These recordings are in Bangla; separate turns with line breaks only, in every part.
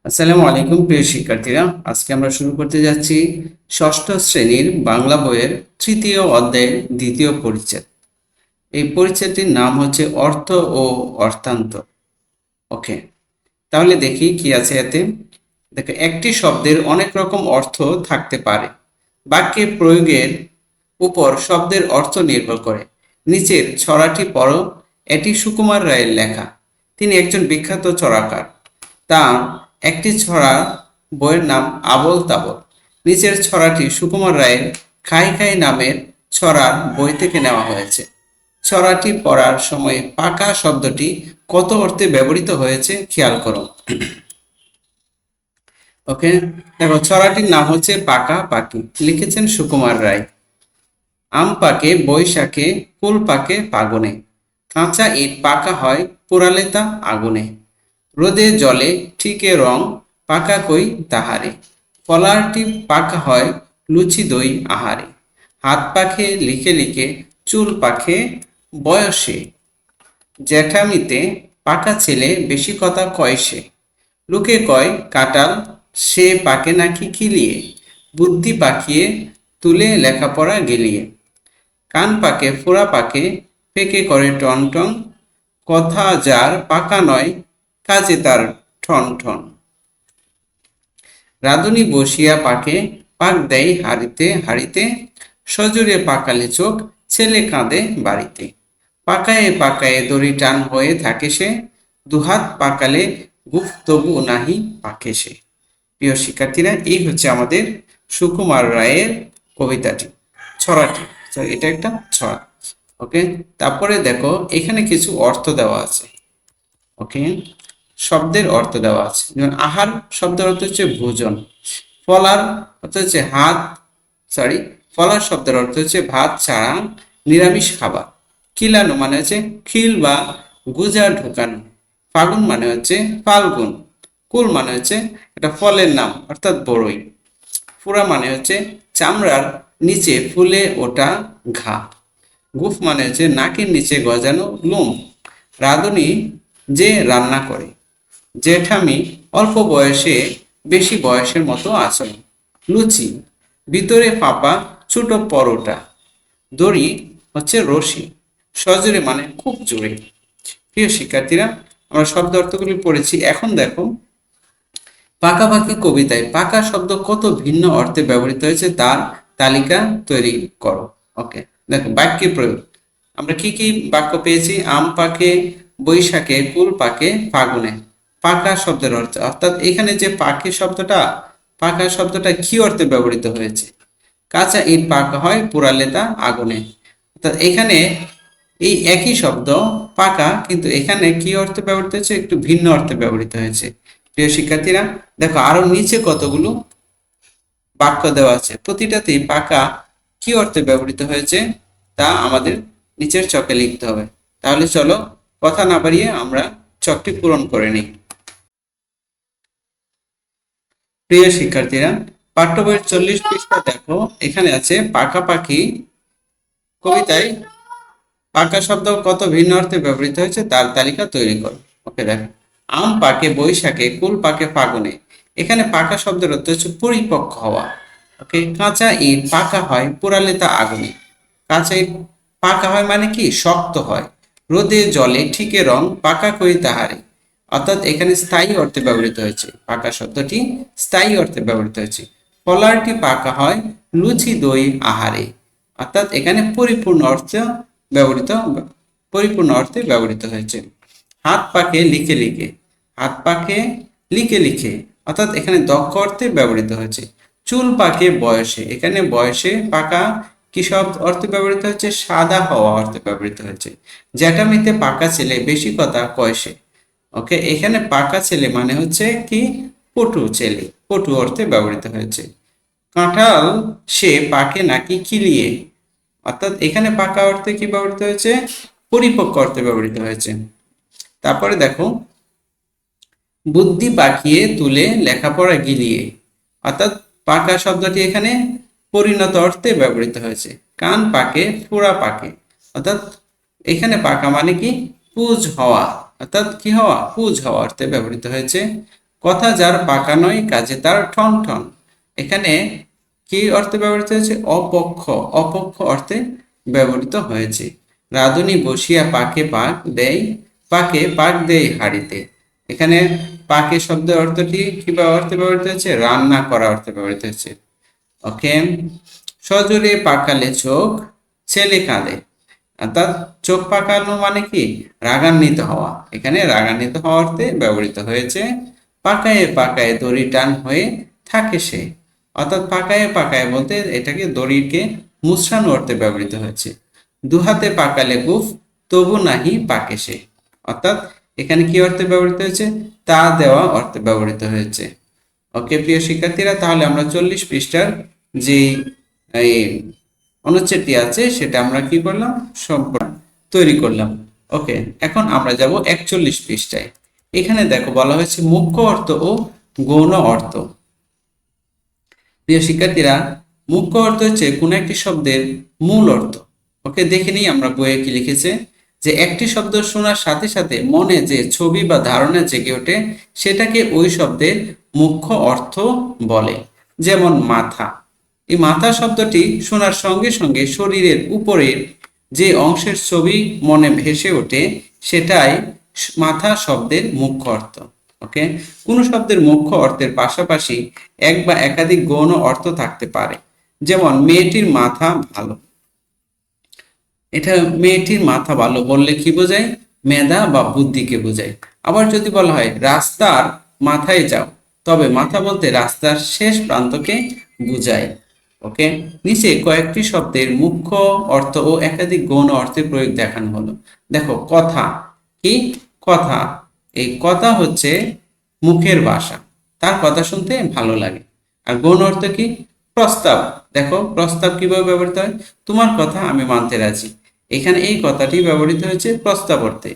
আসসালামু আলাইকুম প্রিয় শিক্ষার্থীরা, আজকে আমরা শুরু করতে যাচ্ছি ষষ্ঠ শ্রেণীর বাংলা বইয়ের তৃতীয় অধ্যায়ের দ্বিতীয় পরিচ্ছেদ। এই পরিচ্ছেদটির নাম হচ্ছে অর্থ ও অর্থান্ত। ওকে, তাহলে দেখি কি আছে এতে। দেখো, একটি শব্দের অনেক রকম অর্থ থাকতে পারে। বাক্যে প্রয়োগের উপর শব্দের অর্থ নির্ভর করে। নিচের ছড়াটি পড়ো। এটি সুকুমার রায়ের লেখা। তিনি একজন বিখ্যাত ছড়াকার। তার একটি ছড়া বইয়ের নাম আবোল তাবোল। নিচের ছড়াটি সুকুমার রায়ের খাই খাই নামের ছড়ার বই থেকে নেওয়া হয়েছে। ছড়াটি পড়ার সময় পাকা শব্দটি কত অর্থে ব্যবহৃত হয়েছে খেয়াল করো। ওকে, দেখো, ছড়াটির নাম হচ্ছে পাকা পাকি, লিখেছেন সুকুমার রায়। আম পাকে বৈশাখে, কুল পাকে ফাগুনে, কাঁচা ইট পাকা হয় পোড়ালে তা আগুনে, রোদে জলে ঠিকে রং, পাকা কই তাহারে, কলারটি পাকা হয় লুচি দই আহারে, হাত পাখে লিখে লিখে, চুল পাখে বয়সে, জ্যাঠামিতে পাকা ছেলে বেশি কথা কয় সে, লোকে কয় কাঁঠাল সে পাকে নাকি কিলিয়ে, বুদ্ধি পাকিয়ে তুলে লেখাপড়া গেলিয়ে, কান পাকে ফোড়া পাকে পেকে করে টন টন, কথা যার পাকা নয় কাজে তার ঠন ঠন, রাঁধুনি বসিয়া পাকে পাক দেয় হাড়িতে হাড়িতে, সজোরে পাকালে চোখ ছেলে কাঁদে বাড়িতে, পাকায়ে পাকায়ে দড়ি টান হয়ে থাকে সে, দুহাত পাকালে গুফ তবু নাহি পাকে সে। প্রিয় শিক্ষার্থীরা, এই হচ্ছে আমাদের সুকুমার রায়ের কবিতাটি, ছড়াটি। এটা একটা ছড়া। ওকে, তারপরে দেখো এখানে কিছু অর্থ দেওয়া আছে। ওকে, শব্দের অর্থ দেওয়া আছে। যেমন আহার শব্দের অর্থ হচ্ছে ভোজন। ফলার অর্থ হচ্ছে ফলার শব্দের অর্থ হচ্ছে ভাত ছাড়া নিরামিষ খাবার। কিলানো মানে হচ্ছে খিল বা গুজা ঢোকানো। ফাগুন মানে হচ্ছে ফাল্গুন। কুল মানে হচ্ছে একটা ফলের নাম, অর্থাৎ বড়ই। ফুরা মানে হচ্ছে চামড়ার নিচে ফুলে ওঠা ঘা। গুফ মানে হচ্ছে নাকের নিচে গজানো লোম। রাঁধুনি যে রান্না করে। জেঠামি অল্প বয়সে বেশি বয়সের মতো আচরণ। লুচি ভিতরে ফাঁপা ছোট পরোটা। দড়ি হচ্ছে রশি। সজোরে মানে খুব জোরে। প্রিয় শিক্ষার্থীরা, আমরা শব্দ অর্থগুলি পড়েছি। এখন দেখো, পাকাপাকি কবিতায় পাকা শব্দ কত ভিন্ন অর্থে ব্যবহৃত হয়েছে তার তালিকা তৈরি করো। ওকে, দেখো, বাক্যে প্রয়োগ। আমরা কি কি বাক্য পেয়েছি? আম পাকে বৈশাখে, কুল পাকে ফাগুনে। পাকা শব্দের অর্থ, অর্থাৎ এখানে যে পাকা শব্দটা কি অর্থে ব্যবহৃত হয়েছে? কাঁচা ইট পাকা হয় পোড়ালে তা আগুনে। অর্থাৎ এখানে এই একই শব্দ পাকা, কিন্তু এখানে কি অর্থে ব্যবহৃত হয়েছে? একটু ভিন্ন অর্থে ব্যবহৃত হয়েছে। প্রিয় শিক্ষার্থীরা, দেখো আরো নিচে কতগুলো বাক্য দেওয়া আছে, প্রতিটাতেই পাকা কি অর্থে ব্যবহৃত হয়েছে তা আমাদের নিচের চকে লিখতে হবে। তাহলে চলো, কথা না বাড়িয়ে আমরা চকটি পূরণ করে নিই। প্রিয় শিক্ষার্থীরা, পাঠ্য বইয়ের 40 পৃষ্ঠা দেখো, এখানে আছে পাকাপাকি কবিতায় পাকা শব্দ কত ভিন্ন অর্থে ব্যবহৃত হয়েছে তার তালিকা তৈরি করো। ওকে, দেখো, আম পাকে বৈশাখে, কুল পাকে ফাগুনে। এখানে পাকা শব্দের অর্থ হচ্ছে পরিপক্ক হওয়া। ওকে, কাঁচা ইট পাকা হয় পোড়ালে তা আগুনে। কাঁচা ইট পাকা হয় মানে কি? শক্ত হয়। রোদে জলে ঠিকে রং, পাকা কই তাহারে। অর্থাৎ এখানে স্থায়ী অর্থে ব্যবহৃত হয়েছে। পাকা শব্দটি স্থায়ী অর্থে ব্যবহৃত হয়েছে। ফলারটি পাকা হয় লুচি দই আহারে। অর্থাৎ এখানে ব্যবহৃত পরিপূর্ণ অর্থে ব্যবহৃত হয়েছে। হাত পাকে লিখে লিখে। হাত পাকে লিখে লিখে, অর্থাৎ এখানে দক্ষ অর্থে ব্যবহৃত হয়েছে। চুল পাকে বয়সে। এখানে বয়সে পাকা কি শব্দ অর্থে ব্যবহৃত হচ্ছে? সাদা হওয়া অর্থে ব্যবহৃত হয়েছে। জ্যাঠামিতে পাকা ছেলে বেশি কথা কয় সে। ওকে, এখানে পাকা ছেলে মানে হচ্ছে কি? পটু ছেলে, পটু অর্থে ব্যবহৃত হয়েছে। কাঁঠাল সে পাকে নাকি কিলিয়ে। অর্থাৎ এখানে পাকা অর্থে কি ব্যবহৃত হয়েছে? পরিপক্ক অর্থে ব্যবহৃত হয়েছে। তারপরে দেখো, বুদ্ধি পাকিয়ে তুলে লেখাপড়া গিলিয়ে। অর্থাৎ পাকা শব্দটি এখানে পরিণত অর্থে ব্যবহৃত হয়েছে। কান পাকে ফোড়া পাকে। অর্থাৎ এখানে পাকা মানে কি? পুজ হওয়া। অর্থাৎ কি হওয়া? পুজ হওয়া অর্থে ব্যবহৃত হয়েছে। কথা যার পাকা নয় কাজে তার ঠন ঠন। এখানে কি অর্থে ব্যবহৃত হয়েছে? অপক্ষ, অপক্ষ অর্থে ব্যবহৃত হয়েছে। রাঁধুনি বসিয়া পাকে পাক দেয়, পাকে পাক দেয় হাঁড়িতে। এখানে পাকে শব্দের অর্থটি কি অর্থে ব্যবহৃত হয়েছে? রান্না করা অর্থে ব্যবহৃত হয়েছে। ওকে, সজোরে পাকালে চোখ ছেলে কাঁদে। অর্থাৎ চোখ পাকানো মানে কি? রাগান্বিত হওয়া। এখানে রাগান্বিত হওয়া অর্থে ব্যবহৃত হয়েছে। পাকায়ে পাকায়ে দড়ি টান হয়ে থাকে সে। অর্থাৎ পাকায়ে পাকায়ে বলতে এটাকে দড়িকে মুচড়ানো অর্থে ব্যবহৃত হয়েছে। দুহাতে পাকালে গুফ তবু নাহি পাকে সে। অর্থাৎ এখানে কি অর্থে ব্যবহৃত হয়েছে? তা দেওয়া অর্থে ব্যবহৃত হয়েছে। ওকে প্রিয় শিক্ষার্থীরা, তাহলে আমরা 40 পৃষ্ঠার যে এই অনুচ্ছেদটি আছে সেটা আমরা কি করলাম? সম্পূর্ণ তৈরি করলাম। ওকে, এখন আমরা যাব 41 পৃষ্ঠায়। এখানে দেখো বলা হয়েছে মুখ্য অর্থ ও গৌণ অর্থ। প্রিয় শিক্ষার্থীরা, মুখ্য অর্থ হচ্ছে কোন একটি শব্দের মূল অর্থ। ওকে, দেখে নিই আমরা বইয়ে কি লিখেছে, যে একটি শব্দ শোনার সাথে সাথে মনে যে ছবি বা ধারণা জেগে ওঠে সেটাকে ওই শব্দের মুখ্য অর্থ বলে। যেমন মাথা, এই মাথা শব্দটি শোনার সঙ্গে সঙ্গে শরীরের উপরের যে অংশের ছবি মনে ভেসে ওঠে সেটাই মাথা শব্দের মুখ্য অর্থ। ওকে, কোন শব্দের মুখ্য অর্থের পাশাপাশি এক বা একাধিক গৌণ অর্থ থাকতে পারে। যেমন মেয়েটির মাথা ভালো, এটা মেয়েটির মাথা ভালো বললে কি বোঝায়? মেধা বা বুদ্ধিকে বোঝায়। আবার যদি বলা হয় রাস্তার মাথায় যাও, তবে মাথা বলতে রাস্তার শেষ প্রান্তকে বোঝায়। ওকে, নিচে কয়েকটি শব্দের মুখ্য অর্থ ও একাধিক গৌণ অর্থের প্রয়োগ দেখানো হলো। দেখো কথা, কি কথা? এই কথা হচ্ছে মুখের ভাষা, তার কথা শুনতে ভালো লাগে। আর গৌণ অর্থ কি? প্রস্তাব। দেখো প্রস্তাব কিভাবে ব্যবহৃত হয়? তোমার কথা আমি মানতে রাজি। এখানে এই কথাটি ব্যবহৃত হয়েছে প্রস্তাব অর্থে।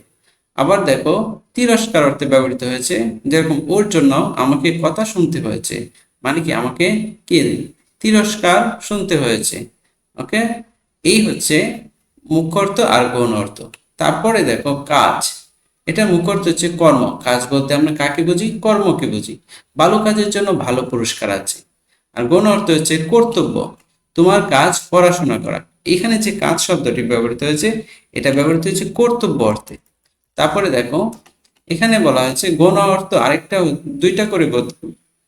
আবার দেখো তিরস্কার অর্থে ব্যবহৃত হয়েছে, যেরকম ওর জন্য আমাকে কথা শুনতে হয়েছে, মানে কি আমাকে কি তিরস্কার শুনতে হয়েছে। ওকে, এই হচ্ছে মুখ্য অর্থ আর গৌণ অর্থ। তারপরে দেখো কাজ, এটা মুখ্য অর্থ হচ্ছে কর্ম। কাজ বলতে আমরা কাকে বুঝি? কর্মকে বুঝি। ভালো কাজের জন্য ভালো পুরস্কার আছে। আর গৌণ অর্থ হচ্ছে কর্তব্য, তোমার কাজ পড়াশোনা করা। এখানে যে কাজ শব্দটি ব্যবহৃত হয়েছে এটা ব্যবহৃত হয়েছে কর্তব্য অর্থে। তারপরে দেখো এখানে বলা হয়েছে গৌণ অর্থ আরেকটা, দুইটা করে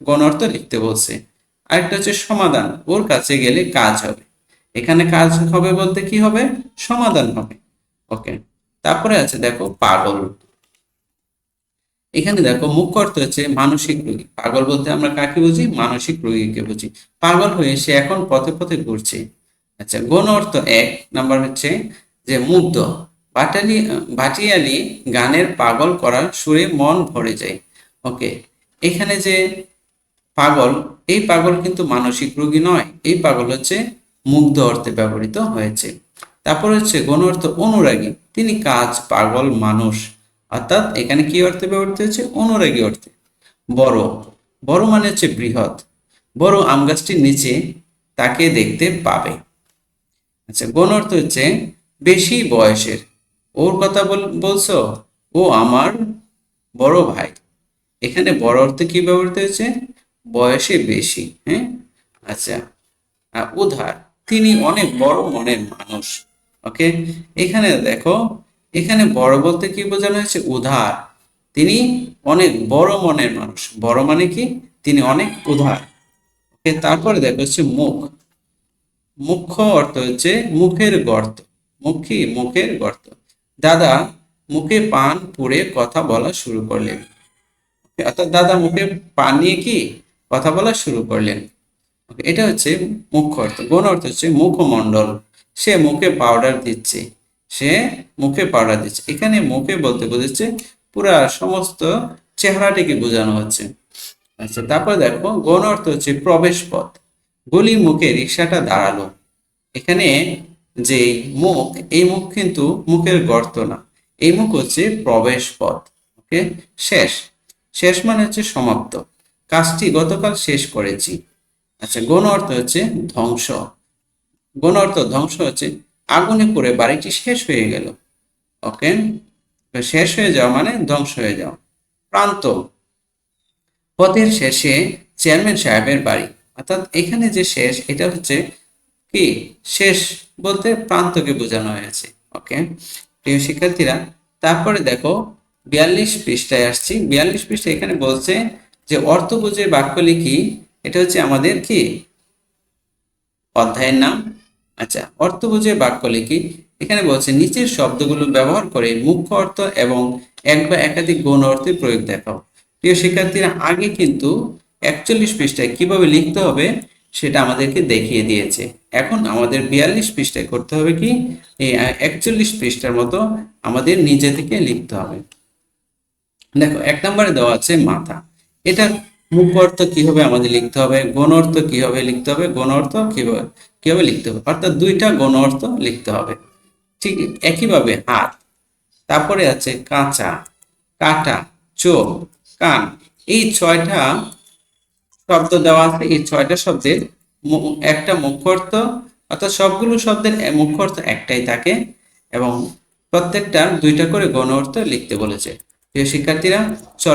গৌণ অর্থ লিখতে বলছে। আরেকটা হচ্ছে সমাধান, ওর কাছে গেলে কাজ হবে। এখানে কাজ হবে বলতে কি হবে? সমাধান হবে। ওকে, তারপরে আছে দেখো পাগল। এখানে দেখো মুখ্য অর্থ হচ্ছে মানসিক রোগী। পাগল বলতে আমরা কাকে বুঝি? মানসিক রোগীকে বুঝি। পাগল হয়ে সে এখন পথে পথে ঘুরছে। আচ্ছা, গৌণ অর্থ 1 নাম্বার হচ্ছে যে মুগ্ধ। ভাটিয়ালি গানের পাগল করার সুরে মন ভরে যায়। ওকে, এখানে যে পাগল, এই পাগল কিন্তু মানসিক রোগী নয়, এই পাগল হচ্ছে মুগ্ধ অর্থে ব্যবহৃত হয়েছে। তারপর হচ্ছে গৌণ অর্থ অনুরাগী, তিনি কাজ পাগল মানুষ। অর্থাৎ এখানে কি অর্থে ব্যবহৃত হয়েছে? অনুরাগী অর্থে। বড়, বড় মানে হচ্ছে বৃহৎ। বড় আম গাছটির নিচে তাকে দেখতে পাবে। আচ্ছা, গৌণ অর্থ হচ্ছে বেশি বয়সের। ওর কথা বলছো, ও আমার বড় ভাই। এখানে বড় অর্থে কি ব্যবহৃত হয়েছে? বয়সে বেশি। হ্যাঁ, আচ্ছা। উদার, তিনি অনেক বড় মনের মানুষ। ওকে, এখানে দেখো এখানে বড় বলতে কি বোঝানো হয়েছে? উদার, তিনি অনেক বড় মনের মানুষ। বড় মানে কি? তিনি অনেক উদার। ওকে, তারপরে দেখো হচ্ছে মুখ। মুখ্য অর্থ হচ্ছে মুখের গর্ত। মুখী, মুখের গর্ত। দাদা মুখে পান পুড়ে কথা বলা শুরু করলেন। অর্থাৎ দাদা মুখে পান নিয়ে কি কথা বলা শুরু করলেন। এটা হচ্ছে মুখ্য অর্থ। গৌণ অর্থ হচ্ছে মুখমণ্ডল, সে মুখে পাউডার দিচ্ছে। সে মুখে পাউডার দিচ্ছে। এখানে মুখে বলতে বোঝাচ্ছে পুরা সমস্ত চেহারাটিকে বোঝানো হচ্ছে। আচ্ছা, তারপর দেখো গৌণ অর্থ হচ্ছে প্রবেশ পথ। গলির মুখে রিক্সাটা দাঁড়ালো। এখানে যে মুখ, এই মুখ কিন্তু মুখের গর্ত না, এই মুখ হচ্ছে প্রবেশ পথ। ওকে, শেষ, শেষ মানে হচ্ছে সমাপ্ত। কাজটি গতকাল শেষ করেছি। আচ্ছা, গৌণ অর্থ হচ্ছে ধ্বংস। গৌণ অর্থ ধ্বংস হচ্ছে আগুনে পুড়ে বাড়িটি শেষ হয়ে গেল। ওকে, শেষ হয়ে যাওয়া মানে ধ্বংস হয়ে যাওয়া। প্রান্ত, পথের শেষে চেয়ারম্যান সাহেবের বাড়ি। অর্থাৎ এখানে যে শেষ, এটা হচ্ছে কি শেষ বলতে প্রান্তকে বোঝানো হয়েছে। ওকে প্রিয় শিক্ষার্থীরা, তারপরে দেখো 42 পৃষ্ঠায় আসছি। 42 পৃষ্ঠায় এখানে বলছে যে অর্থবোঝের বাক্য লিখি। এটা হচ্ছে আমাদের কি অধ্যায়ের নাম। আচ্ছা, অর্থবোঝের বাক্য লিখি। এখানে বলছে নিচের শব্দগুলো ব্যবহার করে মুখ্য অর্থ এবং এক বা একাধিক গৌণ অর্থের প্রয়োগ দেখাও। প্রিয় শিক্ষার্থীরা, আগে কিন্তু 41 পৃষ্ঠায় কিভাবে লিখতে হবে সেটা আমাদেরকে দেখিয়ে দিয়েছে। এখন আমাদের 42 পৃষ্ঠায় করতে হবে কি, এই 41 পৃষ্ঠার মতো আমাদের নিজে থেকে লিখতে হবে। দেখো 1 নম্বরে দেওয়া আছে মাথা। এটার মুখ্য অর্থ কিভাবে আমাদের লিখতে হবে, গৌণ অর্থ কিভাবে লিখতে হবে, গৌণ অর্থ কিভাবে কিভাবে লিখতে হবে, অর্থাৎ দুইটা গৌণ অর্থ লিখতে হবে। ঠিক একইভাবে হাত, তারপরে আছে কাঁচা, কাটা, চোখ, কান। এই 6টা শব্দ দেওয়া আছে। এই 6টা শব্দের একটা মুখ্য অর্থ, অর্থাৎ সবগুলো শব্দের মুখ্য অর্থ একটাই থাকে এবং প্রত্যেকটা দুইটা করে গৌণ অর্থ লিখতে বলেছে। প্রিয় শিক্ষার্থীরা,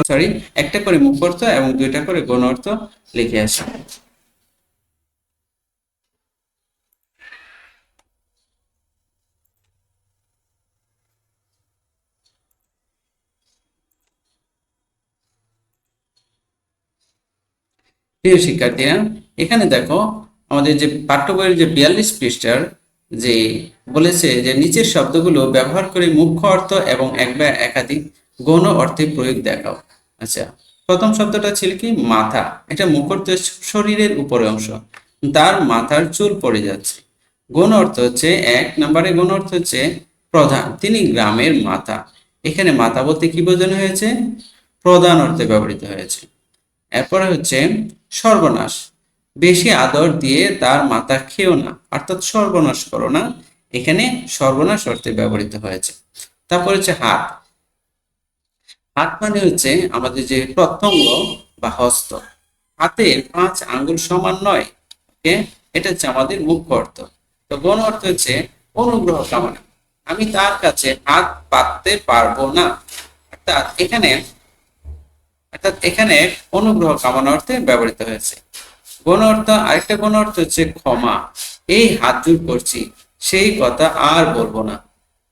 সরি, একটা করে মুখ্য অর্থ এবং দুইটা করে গৌণ অর্থ লিখে আসে। প্রিয় শিক্ষার্থীরা, এখানে দেখো আমাদের যে পাঠ্য বইয়ের যে 42 পৃষ্ঠার যে বলেছে যে নিচের শব্দগুলো ব্যবহার করে মুখ্য অর্থ এবং এক বা একাধিক গৌণ অর্থে প্রয়োগ দেখাও। আচ্ছা, প্রথম শব্দটা ছিল কি মাথা। এটা মুখ্য অর্থ শরীরের উপরের অংশ, তার মাথার চুল পড়ে যাচ্ছে। গৌণ অর্থ হচ্ছে 1 নম্বরে গৌণ অর্থ হচ্ছে প্রধান, তিনি গ্রামের মাথা। এখানে মাথা বলতে কি বোঝানো হয়েছে, প্রধান অর্থে ব্যবহৃত হয়েছে। এরপরে হচ্ছে সর্বনাশ, বেশি আদর দিয়ে তার মাথা খেও না, অর্থাৎ সর্বনাশ করো না, এখানে সর্বনাশ অর্থে ব্যবহৃত হয়েছে। তারপর হচ্ছে হাত। হাত মানে হচ্ছে আমাদের যে প্রত্যঙ্গ বা হস্ত। হাতের 5 আঙ্গুল সমান নয়। ওকে, এটা হচ্ছে আমাদের মুখ্য অর্থ। তো গৌণ অর্থ হচ্ছে অনুগ্রহ কামনা, আমি তার কাছে হাত পাততে পারবো না। অর্থাৎ এখানে অনুগ্রহ কামনা অর্থে ব্যবহৃত হয়েছে। গৌণ অর্থ, আরেকটা গৌণ অর্থ হচ্ছে ক্ষমা, এই হাত জোর করছি, সেই কথা আর বলবো না।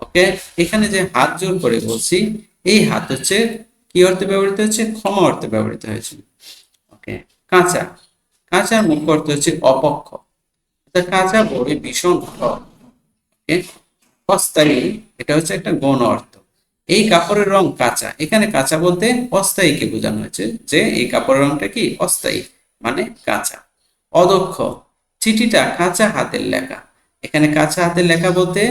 ওকে, এখানে যে হাত জোর করে বলছি, এই হাত হচ্ছে কি অর্থে ব্যবহৃত হচ্ছে, ক্ষমা অর্থে ব্যবহৃত হয়েছে। ওকে, কাঁচা, কাঁচার মুখ্য অর্থ হচ্ছে অপক্ষ, কাঁচা বড়ি ভীষণ টক। ওকে, অস্থায়ী, এটা হচ্ছে একটা গৌণ অর্থ। এই কাপড়ের রং কাঁচা, এখানে কাঁচা বলতে অস্থায়ীকে বোঝানো হয়েছে, যে এই কাপড়ের রংটা কি অস্থায়ী, মানে কাঁচা। অদক্ষ, চিঠিটা কাঁচা হাতের লেখা। এখানে কাঁচা হাতের লেখা বলতে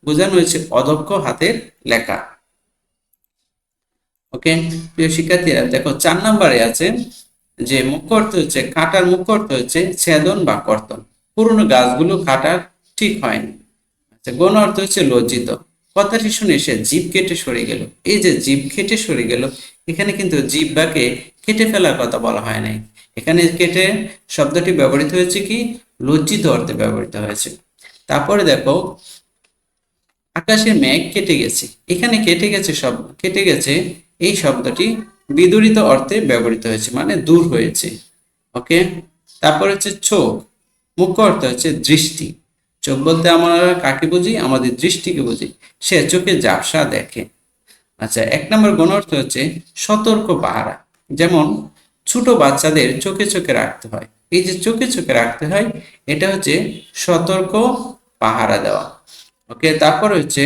বোঝানো হয়েছে অদক্ষ হাতের লেখা। ওকে, প্রিয় শিক্ষার্থীরা, দেখো 4 নম্বরে আছে যে মুখ্য অর্থ হচ্ছে কাটার মুখ্য অর্থ হচ্ছে ছেদন বা কর্তন, পুরনো গাছগুলো কাটার ঠিক হয়নি। আচ্ছা, গৌণ অর্থ হচ্ছে লজ্জিত, কথাটি শুনে সে জিভ কেটে সরে গেল। এই যে জিভ কেটে সরে গেল, এখানে কিন্তু জিহ্বাকে কেটে ফেলার কথা বলা হয় নাই। এখানে কেটে শব্দটি ব্যবহৃত হয়েছে কি লজ্জিত অর্থে ব্যবহৃত হয়েছে। তারপরে দেখো আকাশের মেঘ কেটে গেছে। এখানে কেটে গেছে কেটে গেছে এই শব্দটি বিদূরিত অর্থে ব্যবহৃত হয়েছে, মানে দূর হয়েছে। ওকে, তারপর হচ্ছে চোখ, মুখ্য অর্থ হচ্ছে দৃষ্টি। চোখ বলতে আমরা কাকে বুঝি, আমাদের দৃষ্টিকে বুঝি, সে চোখে ঝাপসা দেখে। আচ্ছা, 1 নম্বর গৌণ অর্থ হচ্ছে সতর্ক পাহারা, যেমন ছোট বাচ্চাদের চোখে চোখে রাখতে হয়। এই যে চোখে চোখে রাখতে হয়, এটা হচ্ছে সতর্ক পাহারা দেওয়া। ওকে, তারপর হচ্ছে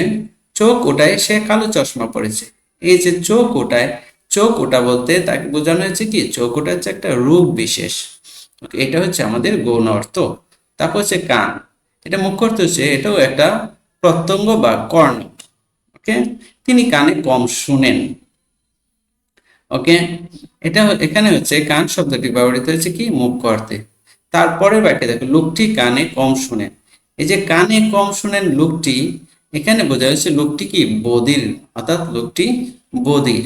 চোখ ওঠায়, সে কালো চশমা পড়েছে। এই যে চোখ ওঠায়, চোখ ওঠা বলতে তাকে বোঝানো হয়েছে কি চোখ ওঠা হচ্ছে একটা রূপ বিশেষ। ওকে, এটা হচ্ছে আমাদের গৌণ অর্থ। তারপর হচ্ছে কান, এটা মুখ্য অর্থ হচ্ছে এটাও একটা প্রত্যঙ্গ বা কর্ণ। ওকে, তিনি কানে কম শুনেন। ওকে, এটা এখানে হচ্ছে কান শব্দটি ব্যবহৃত হয়েছে কি মুখ্য অর্থে। তারপরের বাক্যে দেখো লোকটি কানে কম শুনেন। এই যে কানে কম শুনেন লোকটি, এখানে বোঝা হচ্ছে লোকটি কি বধির, অর্থাৎ লোকটি বধির।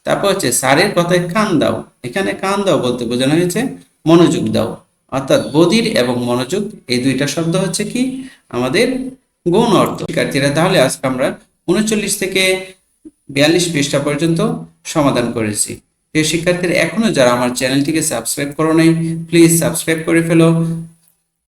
তারপর হচ্ছে স্যারের কথায় কান দাও, এখানে কান দাও বলতে বোঝানো হয়েছে মনোযোগ দাও, অর্থাৎ বধির এবং মনোযোগ এই দুইটা শব্দ হচ্ছে কি আমাদের গৌণ অর্থ। শিক্ষার্থীরা, তাহলে আজকে আমরা 39 থেকে 42 পৃষ্ঠা পর্যন্ত সমাধান করেছি। প্রিয় শিক্ষার্থীরা, এখনো যারা আমার চ্যানেলটিকে সাবস্ক্রাইব করো নাই, প্লিজ সাবস্ক্রাইব করে ফেলো।